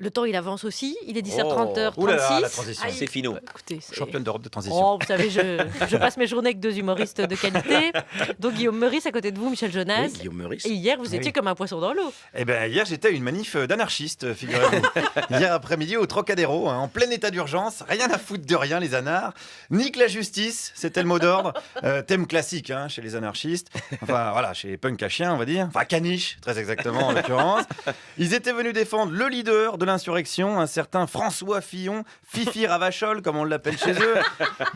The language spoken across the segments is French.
Le temps, il avance aussi. Il est 17h30, h 36. Ouh là là, la transition. C'est finaux. Écoutez, Championne d'Europe de transition. Oh, vous savez, je passe mes journées avec deux humoristes de qualité. Donc Guillaume Meurice à côté de vous, Michel Jonas. Oui, Guillaume Meurice. Et hier, vous étiez Oui. comme un poisson dans l'eau. Eh bien, hier, j'étais à une manif d'anarchistes, figurez-vous. Hier après-midi, au Trocadéro, en plein état d'urgence. Rien à foutre de rien, les anards. Nique la justice, c'était le mot d'ordre. Thème classique chez les anarchistes. Enfin, voilà, chez les punks à chiens, on va dire. Enfin, caniche, très exactement, en l'occurrence. Ils étaient venus défendre le leader de l'insurrection, un certain François Fillon, Fifi Ravachol, comme on l'appelle chez eux.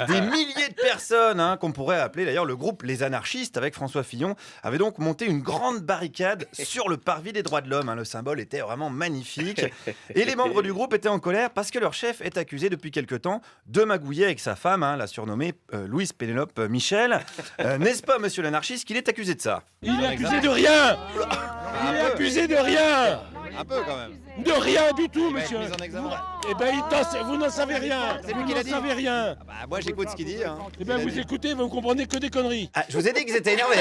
Des milliers de personnes, qu'on pourrait appeler d'ailleurs le groupe Les Anarchistes, avec François Fillon, avaient donc monté une grande barricade sur le parvis des droits de l'homme. Le symbole était vraiment magnifique. Et les membres du groupe étaient en colère parce que leur chef est accusé depuis quelque temps de magouiller avec sa femme, la surnommée Louise Pénélope Michel. N'est-ce pas, monsieur l'anarchiste, qu'il est accusé de ça? Il est accusé de rien. Il est accusé de rien. Un peu quand même. De rien du tout, monsieur. Mise en examen. Eh ben, vous n'en savez rien. C'est lui Vous qui l'a n'en dit. savez rien. Bah, moi j'écoute ce qu'il dit. Eh ben, vous écoutez, vous comprenez que des conneries. Ah, je vous ai dit qu'ils étaient énervés.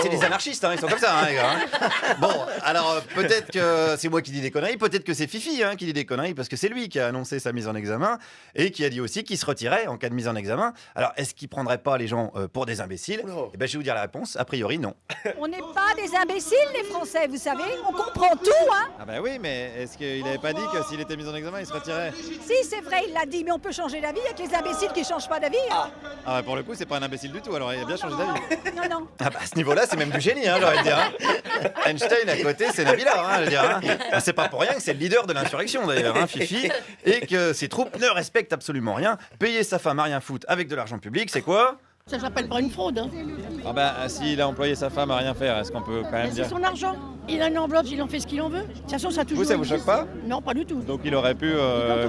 C'est des anarchistes, ils sont comme ça, les gars. Bon, alors peut-être que c'est moi qui dis des conneries, peut-être que c'est Fifi qui dit des conneries, parce que c'est lui qui a annoncé sa mise en examen et qui a dit aussi qu'il se retirait en cas de mise en examen. Alors, est-ce qu'il prendrait pas les gens pour des imbéciles? Eh ben, je vais vous dire la réponse. A priori, non. On n'est pas des imbéciles, les Français, vous savez. On comprend tout, Ah bah oui, mais est-ce qu'il avait pas dit que s'il était mis en examen, il se retirait? Si, c'est vrai, il l'a dit, mais on peut changer d'avis avec les imbéciles qui changent pas d'avis. Ah bah pour le coup, c'est pas un imbécile du tout, alors il a bien changé d'avis. Non, non. Ah bah, à ce niveau-là, c'est même du génie, j'aurais dire. Einstein à côté, c'est Nabila, je veux dire. C'est pas pour rien que c'est le leader de l'insurrection, d'ailleurs, Fifi, et que ses troupes ne respectent absolument rien. Payer sa femme à rien foutre avec de l'argent public, c'est quoi? Ça s'appelle pas une fraude. Ah bah s'il a employé sa femme à rien faire, est-ce qu'on peut quand même C'est dire... son argent. Il a une enveloppe, il en fait ce qu'il en veut. De toute façon, ça a toujours Vous, ça vous choque pas? Non, pas du tout. Donc il aurait pu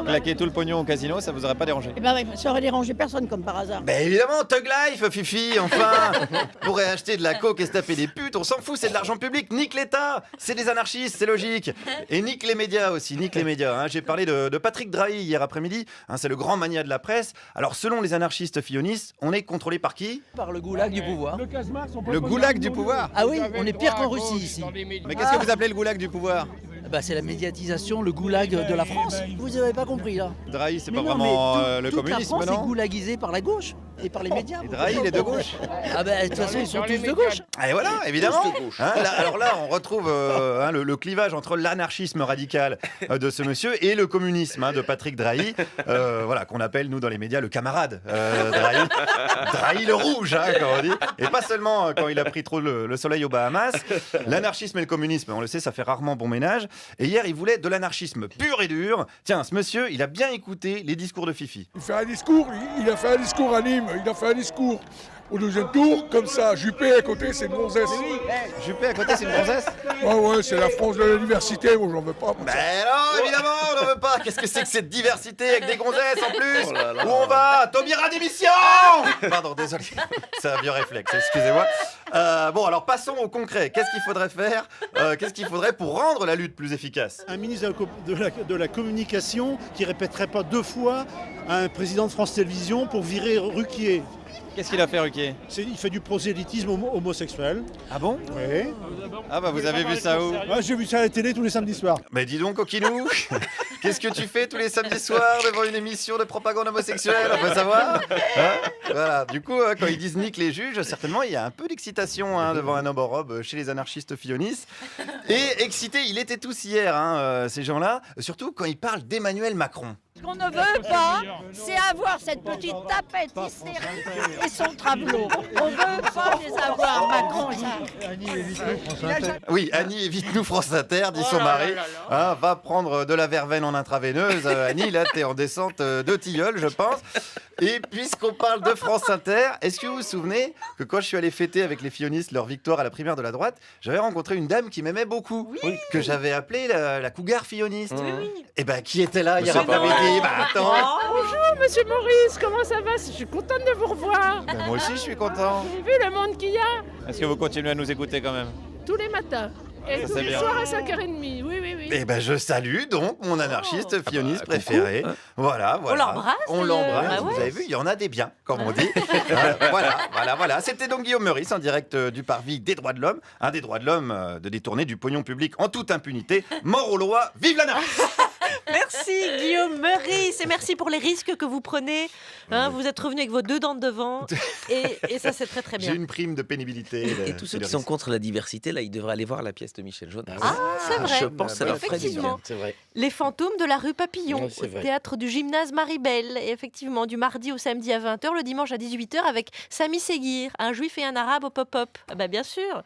claquer tout le pognon au casino, ça vous aurait pas dérangé? Eh ben oui, ça aurait dérangé personne comme par hasard. Ben évidemment, Thug Life, Fifi, enfin. Pourrait acheter de la coke et se taper des putes, on s'en fout, c'est de l'argent public. Nique l'État, c'est des anarchistes, c'est logique. Et nique les médias aussi, nique les médias. J'ai parlé de Patrick Drahi hier après-midi, c'est le grand mania de la presse. Alors selon les anarchistes fillonistes, on est contrôlé par qui? Par le goulag du pouvoir. Le goulag du pouvoir? Ah oui, on est pire qu'en Russie ici. Mais qu'est-ce que vous appelez le goulag du pouvoir? Bah, c'est la médiatisation, le goulag de la France. Vous avez pas compris là? Drahi, c'est Mais pas non, vraiment mais le toute la communisme, France est non? goulagisée par la gauche et par les médias. Et Drahi, il est de gauche? Ah bah, de toute façon, ils sont tous de gauche. Et voilà, évidemment. Tous de gauche. Alors là, on retrouve le clivage entre l'anarchisme radical de ce monsieur et le communisme de Patrick Drahi, voilà, qu'on appelle, nous, dans les médias, le camarade Drahi. Drahi le rouge, comme on dit. Et pas seulement quand il a pris trop le soleil aux Bahamas. L'anarchisme et le communisme, on le sait, ça fait rarement bon ménage. Et hier, il voulait de l'anarchisme pur et dur. Tiens, ce monsieur, il a bien écouté les discours de Fifi. Il fait un discours, il a fait un discours à Nîmes, il a fait un discours au deuxième tour, comme ça, Juppé à côté, c'est une gonzesse. Juppé à côté, c'est une gonzesse? Ouais, c'est la France de la diversité, moi j'en veux pas. Ben non, évidemment, on n'en veut pas. Qu'est-ce que c'est que cette diversité avec des gonzesses en plus? Où on va? Taubira démission. Pardon, désolé. C'est un vieux réflexe, excusez-moi. Bon, alors passons au concret. Qu'est-ce qu'il faudrait faire? Qu'est-ce qu'il faudrait pour rendre la lutte plus efficace? Un ministre de la communication qui répéterait pas deux fois à un président de France Télévisions pour virer Ruquier. Qu'est-ce qu'il a fait, Ruquier? Il fait du prosélytisme homosexuel. Ah bon? Oui. Ah bah vous avez vu ça où? Ouais, j'ai vu ça à la télé tous les samedis soirs. Mais dis donc, Coquinou, qu'est-ce que tu fais tous les samedis soirs devant une émission de propagande homosexuelle? On peut savoir. Voilà. Du coup, quand ils disent nique les juges, certainement il y a un peu d'excitation devant un homme en robe chez les anarchistes fillonistes. Et excité, il était tous hier, ces gens-là, surtout quand ils parlent d'Emmanuel Macron. Ce qu'on ne veut pas, c'est avoir cette petite tapette hystérique et son travelot. On ne veut pas les avoir, Macron, ça. Oui, Annie, évite-nous France Inter, dit son mari. Va prendre de la verveine en intraveineuse. Annie, là, t'es en descente de tilleul, je pense. Et puisqu'on parle de France Inter, est-ce que vous vous souvenez que quand je suis allé fêter avec les fillonistes leur victoire à la primaire de la droite, j'avais rencontré une dame qui m'aimait beaucoup, que j'avais appelée la cougar filloniste. Et ben, qui était là hier après-midi? Attends. Bonjour, monsieur Maurice, comment ça va? Je suis contente de vous revoir. Ben, moi aussi, je suis content. Vous avez vu le monde qu'il y a? Est-ce que vous continuez à nous écouter quand même? Tous les matins. Et Ça, tous c'est les bien. soirs à 5h30. Oui. Et ben, je salue donc mon anarchiste filloniste préféré. Voilà. On l'embrasse, On l'embrasse. bah ouais. Vous avez vu, il y en a des biens, comme on dit. Voilà. C'était donc Guillaume Meurice en direct du parvis des droits de l'homme. Un des droits de l'homme de détourner du pognon public en toute impunité. Mort aux lois, vive l'anarchie! Merci Guillaume Meurice et merci pour les risques que vous prenez. Vous êtes revenu avec vos 2 dents de devant et ça c'est très très bien. J'ai une prime de pénibilité. Et tous ceux qui sont contre la diversité, là, ils devraient aller voir la pièce de Michel Jonas. Ah, c'est vrai. Je pense que ça leur ferait du bien. Effectivement. C'est vrai. Les fantômes de la rue Papillon, Ouais, c'est au vrai. théâtre du gymnase Maribel. Et effectivement, du mardi au samedi à 20h, le dimanche à 18h avec Sami Seguir, un juif et un arabe au pop-up. Ah bah bien sûr.